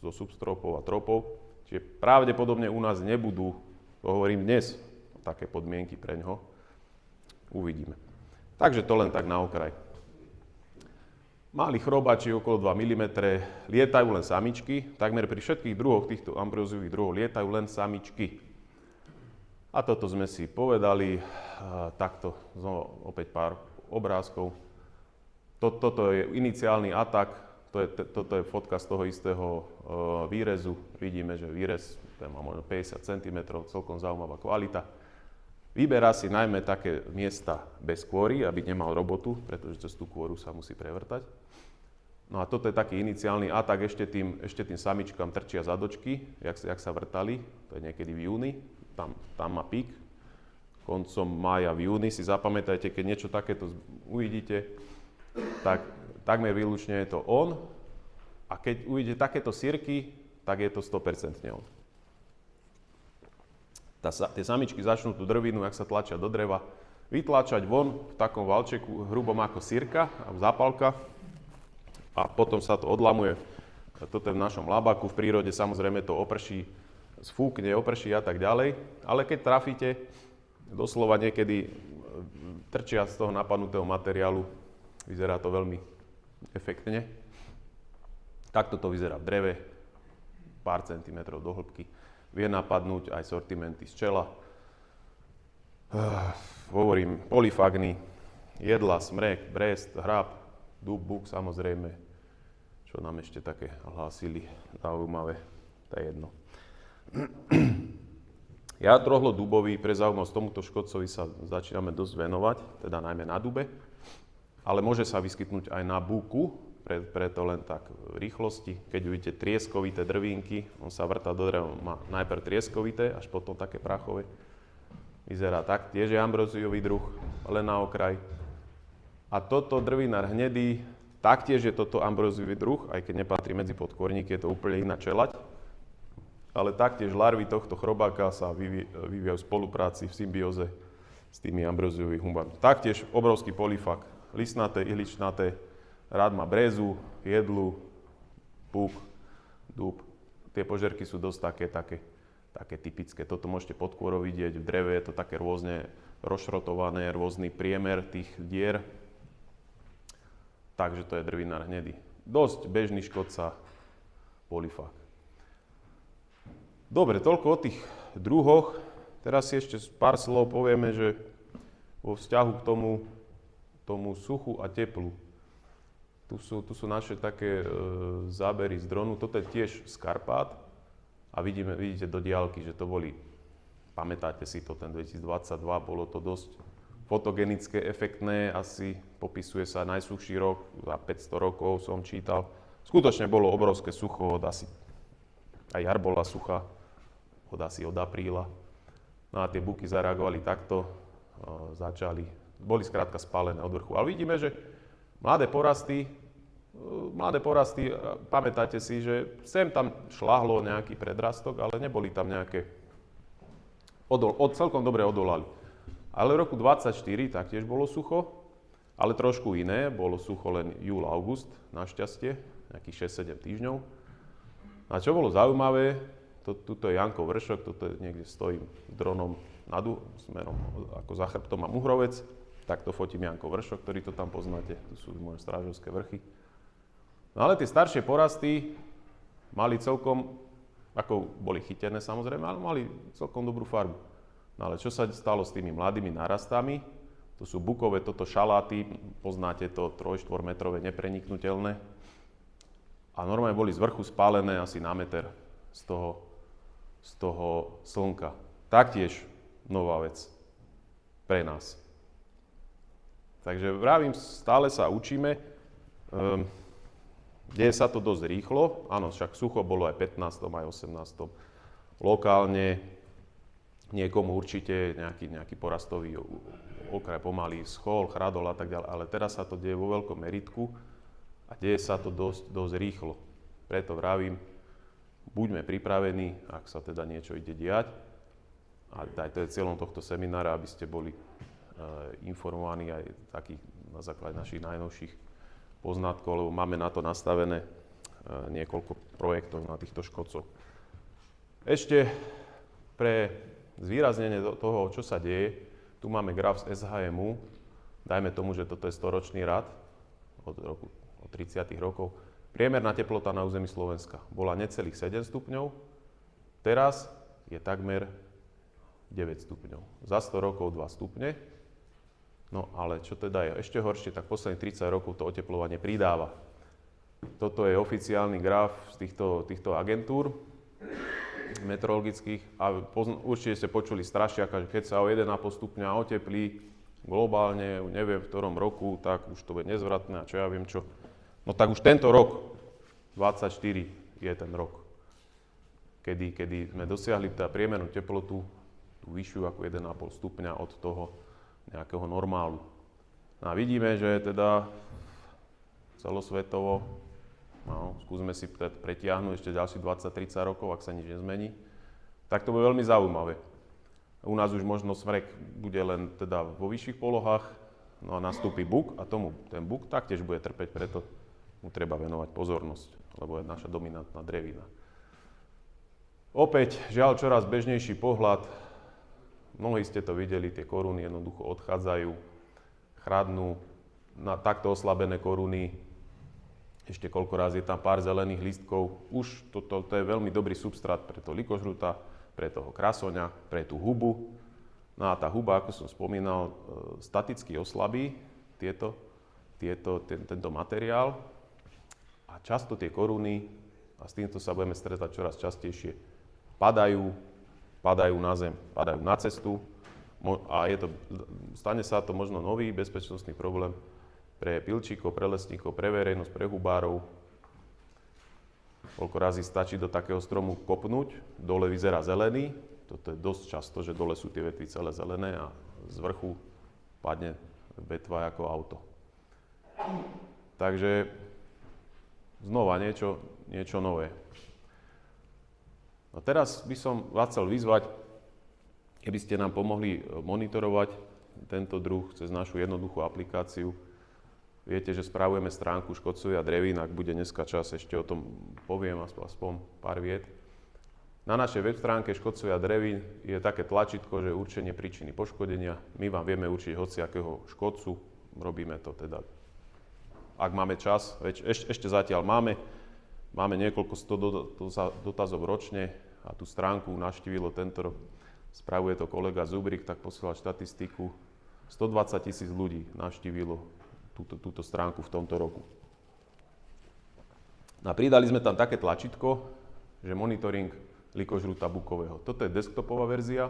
zo subtrópov a trópov. Čiže pravdepodobne u nás nebudú, to hovorím dnes, také podmienky pre ňoho. Uvidíme. Takže to len tak na okraj. Mali chrobáči okolo 2 mm, lietajú len samičky. Takmer pri všetkých druhoch týchto ambróziových druhov lietajú len samičky. A toto sme si povedali. Takto znova opäť pár obrázkov. Toto je iniciálny atak. Toto je fotka z toho istého výrezu. Vidíme, že výrez má možno 50 cm, celkom zaujímavá kvalita. Vyberá si najmä také miesta bez kôry, aby nemal robotu, pretože cez tú kôru sa musí prevrtať. No a toto je taký iniciálny atak, ešte tým samičkám trčia zadočky, jak sa vrtali, to je niekedy v júni, tam má pík. Koncom mája, v júni si zapamätajte, keď niečo takéto uvidíte, tak takmer výlučne je to on. A keď uvidíte takéto sirky, tak je to 100% on. Tie samičky začnú tú drvinu, ak sa tlačia do dreva, vytlačať von v takom valčeku hrubom ako sirka, zápalka a potom sa to odlamuje. Toto je v našom labaku, v prírode samozrejme to oprší, sfúkne, oprší a tak ďalej, ale keď trafíte, doslova niekedy trčia z toho napadnutého materiálu, vyzerá to veľmi efektne. Takto to vyzerá v dreve, pár centimetrov do hĺbky. Vie napadnúť aj sortimenty z čela. Hovorím, polifagny, jedla, smrek, brest, hráb, dub, buk, samozrejme. Čo nám ešte také hlásili zaujímavé, to je jedno. Jadrohlo dubový, pre zaujímavosť tomuto škodcovi sa začíname dosť venovať, teda najmä na dube, ale môže sa vyskytnúť aj na buku, preto len tak v rýchlosti. Keď uvidíte trieskovité drvínky, on sa vrtá do dreva, má najprv trieskovité, až potom také prachové. Vyzerá tak, tiež je ambróziový druh, len na okraj. A toto drvinár hnedý, taktiež je toto ambróziový druh, aj keď nepatrí medzi podkorníky, je to úplne iná čeľaď. Ale taktiež larvy tohto chrobáka sa vyvíjajú v spolupráci, v symbióze s tými ambróziovými humbami. Taktiež obrovský polifak, listnaté, ihličnaté, rád má brézu, jedlu, púk, dúb. Tie požerky sú dosť také typické. Toto môžete pod kôrou vidieť, v dreve je to také rôzne rozšrotované, rôzny priemer tých dier. Takže to je drvinár hnedý. Dosť bežný škodca, polifák. Dobre, toľko o tých druhoch. Teraz si ešte pár slov povieme, že vo vzťahu k tomu suchu a teplu. Tu sú naše také zábery z dronu. Toto je tiež z Karpát a vidíte do diaľky, že to boli, pamätáte si to, ten 2022, bolo to dosť fotogenické, efektné, asi popisuje sa najsuchší rok, za 500 rokov som čítal. Skutočne bolo obrovské sucho, aj jar bola suchá, asi od apríla. No a tie buky zareagovali takto, boli skrátka spálené od vrchu. Ale vidíme, že Mladé porasty, pamätáte si, že sem tam šľahlo nejaký predrastok, ale neboli tam nejaké, celkom dobre odolali. Ale v roku 24 taktiež bolo sucho, ale trošku iné, bolo sucho len júl, august, našťastie, nejakých 6-7 týždňov. A čo bolo zaujímavé, tuto je Janko Vršok, toto je niekde stojím dronom smerom ako za chrbtom mám Uhrovec, tak to fotím Janko Vršok, ktorý to tam poznáte, tu sú moje strážovské vrchy. No ale tie staršie porasty mali celkom, ako boli chytené samozrejme, ale mali celkom dobrú farbu. No ale čo sa stalo s tými mladými narastami? To sú bukové, toto šaláty, poznáte to, 3-4 metrové, nepreniknutelné. A normálne boli z vrchu spálené asi na meter z toho slnka. Taktiež nová vec pre nás. Takže vravím, stále sa učíme. Deje sa to dosť rýchlo. Áno, však sucho bolo aj 15. aj 18. Lokálne niekomu určite nejaký porastový okraj pomaly schol, chradol a tak ďalej. Ale teraz sa to deje vo veľkom meritku a deje sa to dosť rýchlo. Preto vravím, buďme pripravení, ak sa teda niečo ide diať. A aj to je cieľom tohto seminára, aby ste boli informovaní aj takých na základe našich najnovších poznatkov, lebo máme na to nastavené niekoľko projektov na týchto škodcoch. Ešte pre zvýraznenie toho, čo sa deje, tu máme graf z SHMU. Dajme tomu, že toto je 100-ročný rad od 30. rokov. Priemerná teplota na území Slovenska bola necelých 7 stupňov, teraz je takmer 9 stupňov. Za 100 rokov 2 stupne. No ale čo teda je ešte horšie, tak posledných 30 rokov to oteplovanie pridáva. Toto je oficiálny graf z týchto agentúr meteorologických a určite ste počuli strašiaka, že keď sa o 1,5 stupňa oteplí globálne, neviem v ktorom roku, tak už to bude nezvratné a čo ja viem čo. No tak už tento rok, 24 je ten rok, kedy sme dosiahli tá priemernú teplotu tú vyššiu ako 1,5 stupňa od toho nejakého normálu. No a vidíme, že teda celosvetovo, no, skúsme si pretiahnuť ešte ďalších 20-30 rokov, ak sa nič nezmení, tak to bude veľmi zaujímavé. U nás už možno smrek bude len teda vo vyšších polohách, no a nastúpi buk a ten buk taktiež bude trpeť, preto mu treba venovať pozornosť, lebo je naša dominantná drevina. Opäť, žiaľ, čoraz bežnejší pohľad. Mnohí ste to videli, tie koruny jednoducho odchádzajú, chradnú. Na takto oslabené koruny, ešte koľko raz je tam pár zelených lístkov. Už to je veľmi dobrý substrát pre toho likožruta, pre toho krasoňa, pre tú hubu. No a tá huba, ako som spomínal, staticky oslabí tento materiál. A často tie koruny, a s týmto sa budeme stretať čoraz častejšie, padajú na zem, padajú na cestu a stane sa to možno nový bezpečnostný problém pre pilčíkov, pre lesníkov, pre verejnosť, pre hubárov. Koľko razy stačí do takého stromu kopnúť, dole vyzerá zelený, toto je dosť často, že dole sú tie vetvy celé zelené a z vrchu padne vetva ako auto. Takže znova niečo nové. No teraz by som vás chcel vyzvať, keby ste nám pomohli monitorovať tento druh cez našu jednoduchú aplikáciu. Viete, že spravujeme stránku Škodcovia drevín, ak bude dneska čas, ešte o tom poviem aspoň pár viet. Na našej web stránke Škodcovia drevín je také tlačítko, že určenie príčiny poškodenia. My vám vieme určiť hociakého škodcu, robíme to teda, ak máme čas, ešte zatiaľ máme niekoľko 100 dotazov ročne a tú stránku navštívilo tento rok, spravuje to kolega Zubrik, tak posielal štatistiku, 120 000 ľudí navštívilo túto stránku v tomto roku. A pridali sme tam také tlačítko, že monitoring likožruta bukového. Toto je desktopová verzia.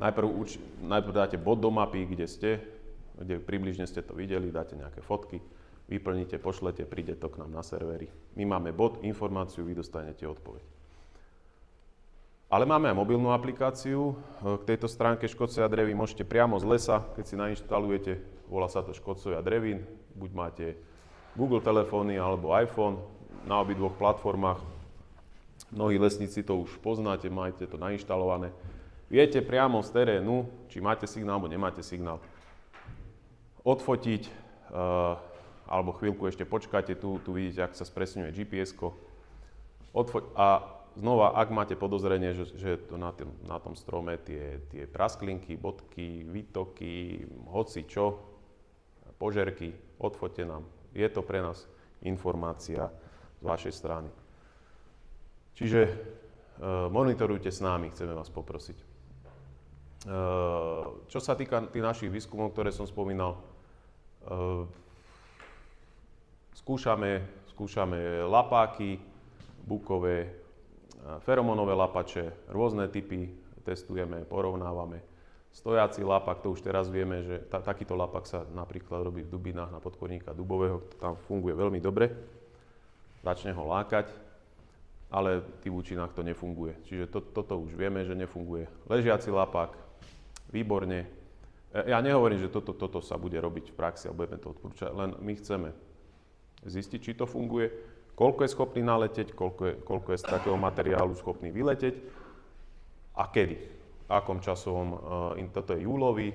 Najprv dáte bod do mapy, kde približne ste to videli, dáte nejaké fotky, vyplníte, pošlete, príde to k nám na servery. My máme bod, informáciu, vy dostanete odpoveď. Ale máme aj mobilnú aplikáciu. K tejto stránke Škodcovia drevín môžete priamo z lesa, keď si nainštalujete, volá sa to Škodcovia drevín, buď máte Google telefóny alebo iPhone na obidvoch platformách. Mnohí lesníci to už poznáte, máte to nainštalované. Viete priamo z terénu, či máte signál alebo nemáte signál, odfotiť, alebo chvíľku ešte počkáte, tu vidíte, ak sa spresňuje GPS-ko. A znova, ak máte podozrenie, že to na tom strome tie prasklinky, bodky, výtoky, hoci čo, požerky, odfoťte nám. Je to pre nás informácia z vašej strany. Čiže monitorujte s nami, chceme vás poprosiť. Čo sa týka tých našich výskumov, ktoré som spomínal, skúšame lapáky, bukové, feromonové lapače, rôzne typy testujeme, porovnávame. Stojací lapak, to už teraz vieme, že takýto lapak sa napríklad robí v Dubinách na podkorníka dubového, tam funguje veľmi dobre, začne ho lákať, ale v účinnách to nefunguje. Čiže toto už vieme, že nefunguje. Ležiaci lapák, výborne. Ja nehovorím, že toto sa bude robiť v praxi a budeme to odporúčať, len my chceme zistiť, či to funguje, koľko je schopný naleteť, koľko je z takého materiálu schopný vyleteť a kedy, v akom časovom, toto je júlový,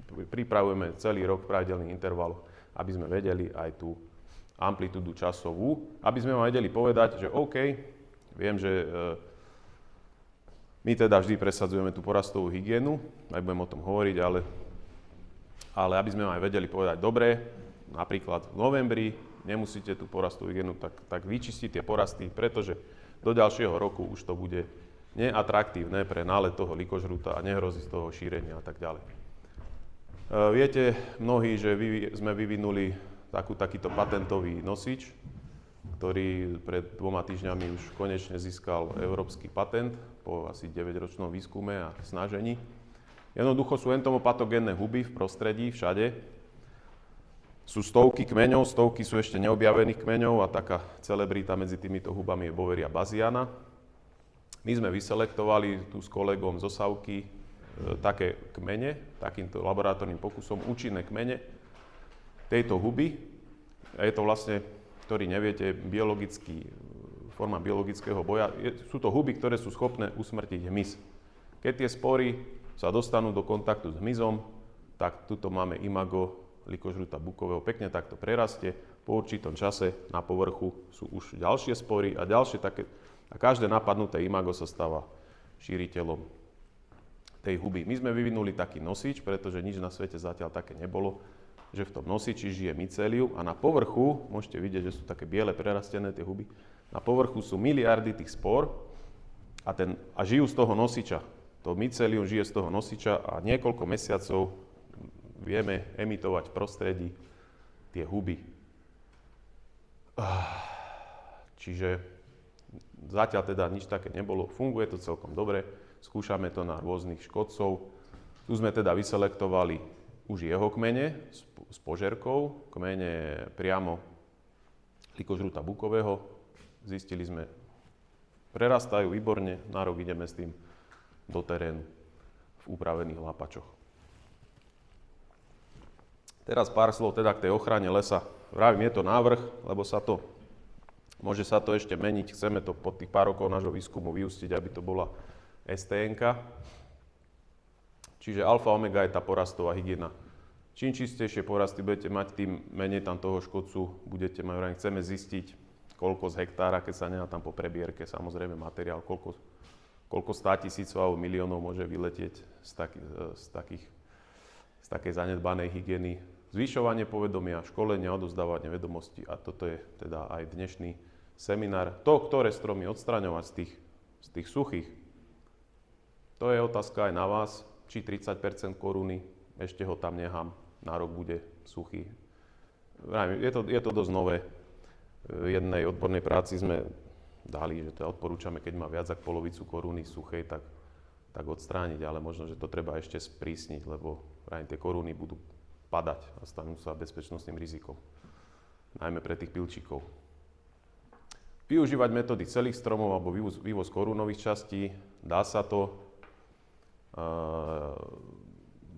pripravujeme celý rok v pravidelných intervaloch, aby sme vedeli aj tú amplitúdu časovú, aby sme vám vedeli povedať, že OK, viem, že my teda vždy presadzujeme tú porastovú hygienu, aj budem o tom hovoriť, ale aby sme vám aj vedeli povedať, dobre, napríklad v novembri nemusíte tú porastovú hygienu tak vyčistiť tie porasty, pretože do ďalšieho roku už to bude neatraktívne pre nálet toho likožrúta a nehrozí z toho šírenia a tak ďalej. Viete mnohí, že sme vyvinuli takýto patentový nosič, ktorý pred 2 týždňami už konečne získal európsky patent po asi 9-ročnom výskume a snažení. Jednoducho sú entomopatogénne huby v prostredí, všade. Sú stovky kmeňov, stovky sú ešte neobjavených kmeňov a taká celebrita medzi týmito hubami je Boveria baziana. My sme vyselektovali tu s kolegom zo Savky také kmene, takýmto laboratórnym pokusom, účinné kmene tejto huby. Je to vlastne, ktorý neviete, forma biologického boja. Sú to huby, ktoré sú schopné usmrtiť hmyz. Keď tie spory sa dostanú do kontaktu s hmyzom, tak tuto máme imago likožrúta bukového, pekne takto prerastie. Po určitom čase na povrchu sú už ďalšie spory a ďalšie také. A každé napadnuté imago sa stáva šíriteľom tej huby. My sme vyvinuli taký nosič, pretože nič na svete zatiaľ také nebolo, že v tom nosiči žije mycelium a na povrchu, môžete vidieť, že sú také biele prerastené tie huby, na povrchu sú miliardy tých spor a žijú z toho nosiča. To mycelium žije z toho nosiča a niekoľko mesiacov vieme emitovať v prostredí tie huby. Čiže zatiaľ teda nič také nebolo, funguje to celkom dobre, skúšame to na rôznych škodcov. Tu sme teda vyselektovali už jeho kmene s požerkou, kmene priamo likožrúta bukového. Zistili sme, prerastajú výborne, na rok ideme s tým do terénu v upravených lapačoch. Teraz pár slov teda k tej ochrane lesa. Vravím, je to návrh, lebo môže sa to ešte meniť. Chceme to po tých pár rokov nášho výskumu vyústiť, aby to bola STN-ka. Čiže alfa omega je tá porastová hygiena. Čím čistejšie porasty budete mať, tým menej tam toho škodcu budete mať. Chceme zistiť, koľko z hektára, keď sa nedá tam po prebierke, samozrejme materiál, koľko 100 000 alebo miliónov môže vyletieť z takej zanedbanej hygieny. Zvyšovanie povedomia, školenie, odozdávanie vedomostí a toto je teda aj dnešný seminár. To, ktoré stromy odstraňovať z tých suchých, to je otázka aj na vás, či 30% koruny, ešte ho tam nechám, na rok bude suchý. Je to dosť nové. V jednej odbornej práci sme dali, že to odporúčame, keď má viac ako polovicu koruny suchej, tak odstrániť, ale možno, že to treba ešte sprísniť, lebo tie koruny budú padať a stanú sa bezpečnostným rizikom, najmä pre tých pilčíkov. Využívať metódy celých stromov alebo vývoz korunových častí, dá sa to.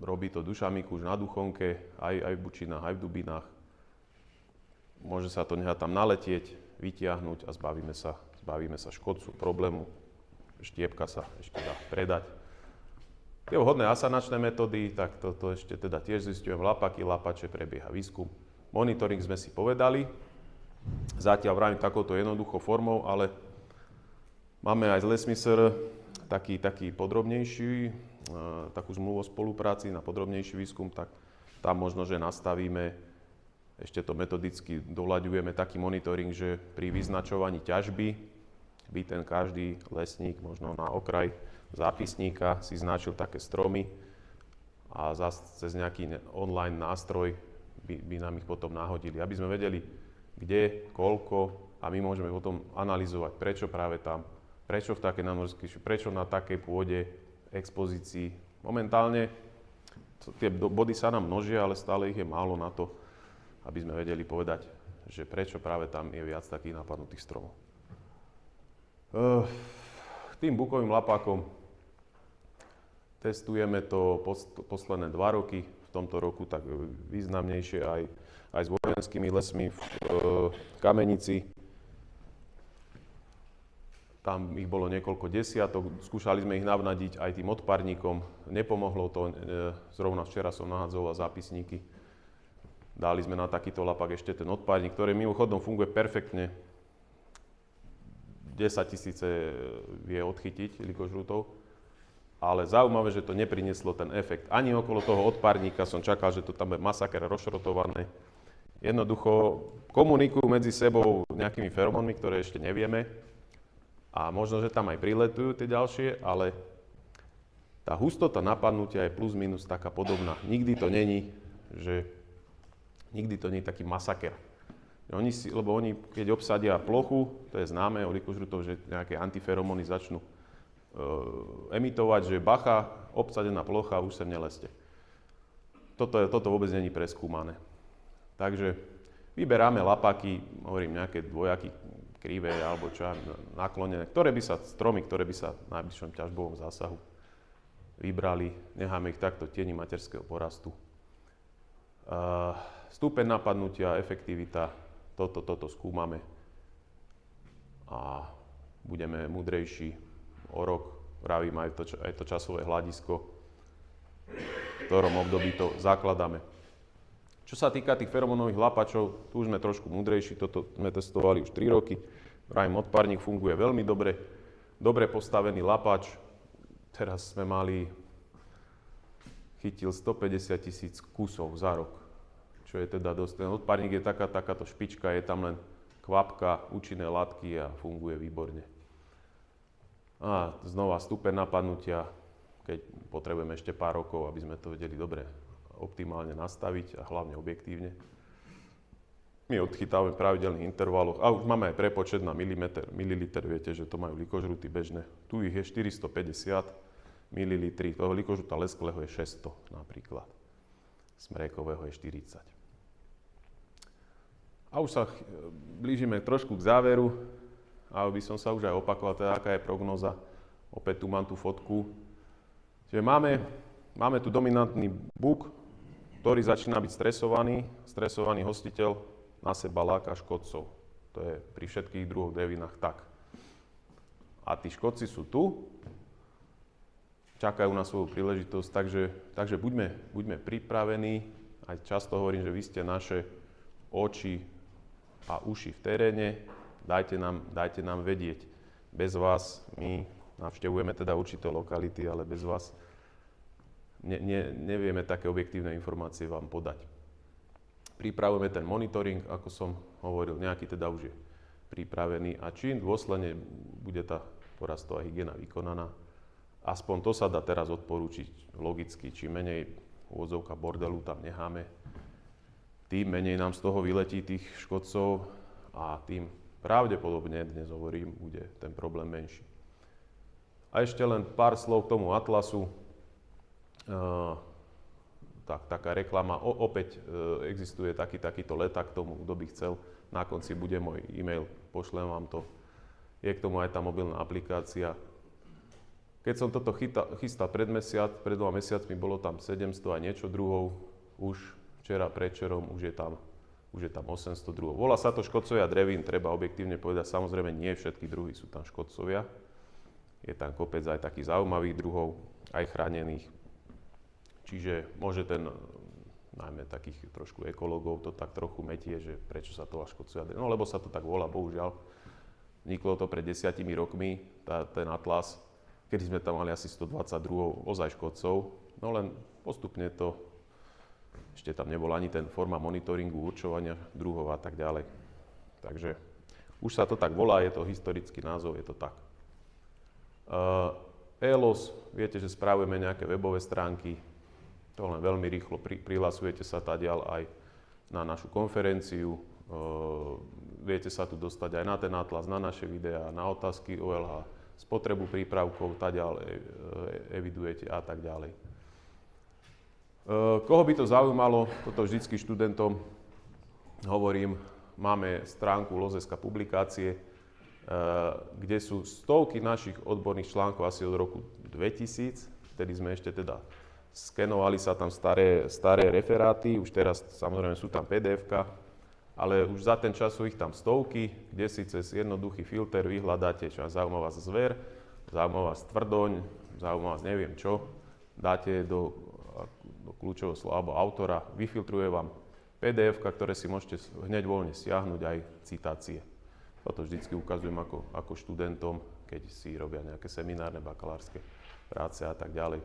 Robí to Duša Mikuš na Duchonke, aj v Bučinách, aj v Dubinách. Môže sa to nehať tam naletieť, vytiahnuť a zbavíme sa škodcu, problému. Štiepka sa ešte dá predať. Tie vhodné asanačné metódy, tak to ešte teda tiež zisťujem. Lapače, prebieha výskum. Monitoring sme si povedali. Zatiaľ vravím takouto jednoduchou formou, ale máme aj z Lesmysl taký podrobnejší, takú zmluvu o spolupráci na podrobnejší výskum, tak tam možno, že nastavíme, ešte to metodicky doľaďujeme taký monitoring, že pri vyznačovaní ťažby by ten každý lesník možno na okraj zápisníka si značil také stromy a zase cez nejaký online nástroj by nám ich potom nahodili, aby sme vedeli, kde, koľko a my môžeme potom analyzovať, prečo práve tam, prečo v takej nadmorskej, prečo na takej pôde, expozícii. Momentálne tie body sa nám množia, ale stále ich je málo na to, aby sme vedeli povedať, že prečo práve tam je viac takých napadnutých stromov. Tým bukovým lapákom testujeme to posledné 2 roky, v tomto roku tak významnejšie aj s vojenskými lesmi v Kamenici. Tam ich bolo niekoľko desiatok, skúšali sme ich navnadiť aj tým odparníkom. Nepomohlo to, zrovna včera som nahadzoval zápisníky. Dali sme na takýto lapak ešte ten odparník, ktorý mimochodom funguje perfektne. 10 000 vie odchytiť likožrutov, ale zaujímavé, že to neprinieslo ten efekt. Ani okolo toho odparníka som čakal, že to tam je masaker rozšrotované. Jednoducho komunikujú medzi sebou nejakými feromónmi, ktoré ešte nevieme. A možno, že tam aj priletujú tie ďalšie, ale tá hustota napadnutia je plus minus taká podobná. Nikdy to není taký masaker. Lebo oni, keď obsadia plochu, to je známe o likožrutov, že nejaké antiferomóny začnú emitovať, že bacha, obsadená plocha, už sem nelezte. Toto vôbec není preskúmané. Takže vyberáme lapáky, hovorím, nejaké dvojaky, krivé alebo čo, naklonené, stromy, ktoré by sa v najbližšom ťažbovom zásahu vybrali. Necháme ich takto v tieni materského porastu. Stupeň napadnutia, efektivita, toto skúmame a budeme múdrejší o rok. Vravím aj to časové hľadisko, v ktorom období to zakladáme. Čo sa týka tých feromónových lapačov, tu už sme trošku múdrejší, toto sme testovali už 3 roky. Vravím, odparník funguje veľmi dobre postavený lapač. Teraz sme chytil 150 000 kusov za rok, čo je teda dosť. Ten odparník je takáto špička, je tam len kvapka, účinné látky a funguje výborne. A znova stupeň napadnutia, keď potrebujeme ešte pár rokov, aby sme to vedeli dobre optimálne nastaviť a hlavne objektívne. My odchytávame v pravidelných intervaloch a už máme aj prepočet na mililiter, viete, že to majú likožruty bežné. Tu ich je 450 ml, toho likožruta lesklého je 600 napríklad. Smrekového je 40. A už sa blížime trošku k záveru, a by som sa už aj opakoval, teda aká je prognóza. Opäť tu mám tú fotku. Čiže máme tu dominantný buk, ktorý začína byť stresovaný hostiteľ na seba láka škodcov. To je pri všetkých druhoch drevinách tak. A tí škodci sú tu, čakajú na svoju príležitosť, takže buďme pripravení. Aj často hovorím, že vy ste naše oči a uši v teréne, dajte nám vedieť. Bez vás, my navštevujeme teda určité lokality, ale bez vás nevieme také objektívne informácie vám podať. Pripravujeme ten monitoring, ako som hovoril, nejaký teda už je pripravený a čím dôsledne bude tá porastová hygiena vykonaná. Aspoň to sa dá teraz odporúčiť logicky, čím menej úvodzovka bordelu tam necháme, tým menej nám z toho vyletí tých škodcov a tým pravdepodobne, dnes hovorím, bude ten problém menší. A ešte len pár slov k tomu atlasu. Taká reklama. Opäť existuje takýto leták k tomu, kto by chcel. Na konci bude môj e-mail, pošlem vám to. Je k tomu aj tá mobilná aplikácia. Keď som toto chystal pred 2 mesiacmi, bolo tam 700 a niečo druhov. Už včera, predvčerom, už je tam 800 druhov. Volá sa to škodcovia drevín, treba objektívne povedať. Samozrejme, nie všetky druhy sú tam škodcovia. Je tam kopec aj takých zaujímavých druhov, aj chránených. Čiže môže najmä takých trošku ekológov, to tak trochu metie, že prečo sa to volá škodcovia drevín. No lebo sa to tak volá, bohužiaľ. Vzniklo to pred 10 rokmi, ten atlas, kedy sme tam mali asi 120 druhov ozaj škodcov. No len postupne to, ešte tam nebola ani ten forma monitoringu, určovania druhov a tak ďalej. Takže už sa to tak volá, je to historický názov, je to tak. ELOS, viete, že spravujeme nejaké webové stránky, to len veľmi rýchlo prihlasujete sa tadiaľ aj na našu konferenciu, viete sa tu dostať aj na ten atlas, na naše videá, na otázky OLH, spotrebu prípravkov, tadiaľ evidujete a tak ďalej. Koho by to zaujímalo, toto vždycky študentom hovorím, máme stránku LOZESKA publikácie, kde sú stovky našich odborných článkov asi od roku 2000, vtedy sme ešte teda skenovali sa tam staré referáty, už teraz samozrejme sú tam PDF-ka, ale už za ten čas sú ich tam stovky, kde si cez jednoduchý filter vyhľadáte, čo zaujíma vás zver, zaujíma vás tvrdoň, zaujíma vás neviem čo, dáte do kľúčového slova alebo autora, vyfiltruje vám PDF-ka, ktoré si môžete hneď voľne stiahnuť, aj citácie. Toto vždycky ukazujem ako študentom, keď si robia nejaké seminárne, bakalárske práce a tak ďalej.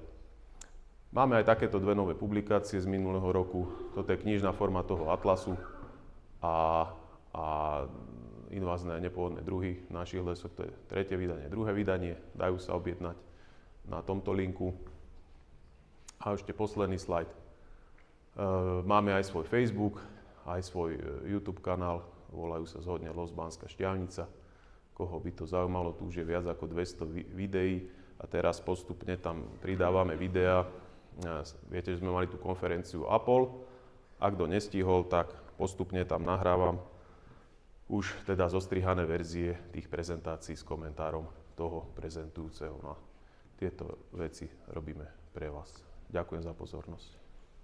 Máme aj takéto 2 nové publikácie z minulého roku. Toto je knižná forma toho atlasu a invazné nepôvodné druhy v našich lesoch. To je 3. vydanie, 2. vydanie. Dajú sa objednať na tomto linku. A ešte posledný slajd. Máme aj svoj Facebook, aj svoj YouTube kanál. Volajú sa zhodne LOS Banská Štiavnica. Koho by to zaujímalo, tu už je viac ako 200 videí a teraz postupne tam pridávame videá. Viete, že sme mali tú konferenciu Apple. Ak kto nestihol, tak postupne tam nahrávam už teda zostrihané verzie tých prezentácií s komentárom toho prezentujúceho. No a tieto veci robíme pre vás. Ďakujem za pozornosť.